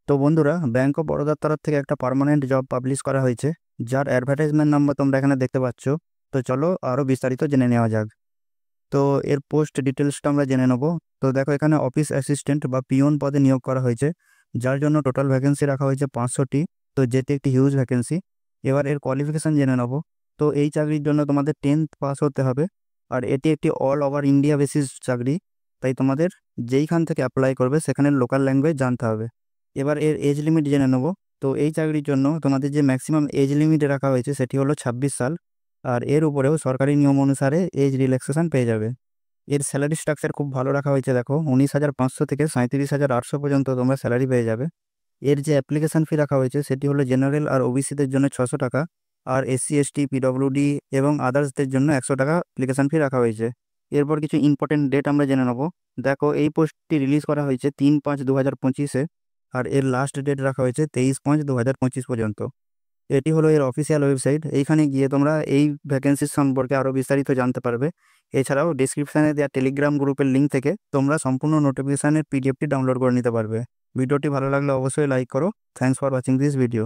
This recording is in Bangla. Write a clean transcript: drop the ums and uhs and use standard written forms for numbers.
তো বন্ধুরা, ব্যাংক অফ বরোদার তরফ থেকে একটা পার্মানেন্ট জব পাবলিশ করা হয়েছে, যার অ্যাডভার্টাইজমেন্ট নাম্বার তোমরা এখানে দেখতে পাচ্ছ। তো চলো আরো বিস্তারিত জেনে নেওয়া যাক। তো এর পোস্ট ডিটেলসটা আমরা জেনে নেব। তো দেখো, এখানে অফিস অ্যাসিস্ট্যান্ট বা পিওন পদে নিয়োগ করা হয়েছে, যার জন্য টোটাল ভ্যাকেন্সি রাখা হয়েছে 500টি। তো যেটি একটি হিউজ ভ্যাকেন্সি। এবার এর কোয়ালিফিকেশন জেনে নেব। তো এই চাকরির জন্য তোমাদের 10th পাস হতে হবে। আর এটি একটি অল ওভার ইন্ডিয়া বেসিস চাকরি। তাই তোমাদের যেইখান থেকে অ্যাপ্লাই করবে সেখানের লোকাল ল্যাঙ্গুয়েজ জানতে হবে। এবার এর এজ লিমিট জেনে নেব। তো এই চাকরির জন্য তোমাদের যে ম্যাক্সিমাম এজ লিমিট রাখা হয়েছে সেটি হলো 26 সাল। আর এর উপরেও সরকারি নিয়ম অনুসারে এজ রিল্যাক্সেশন পেয়ে যাবে। এর স্যালারি স্ট্রাকচার খুব ভালো রাখা হয়েছে, দেখো 19,500 থেকে 37,800 পর্যন্ত তোমরা স্যালারি পেয়ে যাবে। এর যে অ্যাপ্লিকেশন ফি রাখা হয়েছে সেটি হলো জেনারেল আর ওবিসিদের জন্য 600 টাকা, আর এসসি এসটি পিডব্লিউডি এবং আদার্সদের জন্য 100 টাকা অ্যাপ্লিকেশন ফি রাখা হয়েছে। এরপর কিছু ইম্পর্টেন্ট ডেট আমরা জেনে নেব। দেখো, এই পোস্টটি রিলিজ করা হয়েছে 3/5/2025-এ। আর এর লাস্ট ডেট রাখা হয়েছে 23/5/2025 পর্যন্ত। এটি হলো এর অফিসিয়াল ওয়েবসাইট। এইখানে গিয়ে তোমরা এই ভ্যাকেন্সির সম্পর্কে আরও বিস্তারিত জানতে পারবে। এছাড়াও ডিসক্রিপশানে দেওয়া টেলিগ্রাম গ্রুপের লিঙ্ক থেকে তোমরা সম্পূর্ণ নোটিফিকেশানের পিডিএফটি ডাউনলোড করে নিতে পারবে। ভিডিওটি ভালো লাগলে অবশ্যই লাইক করো। Thanks for watching this video.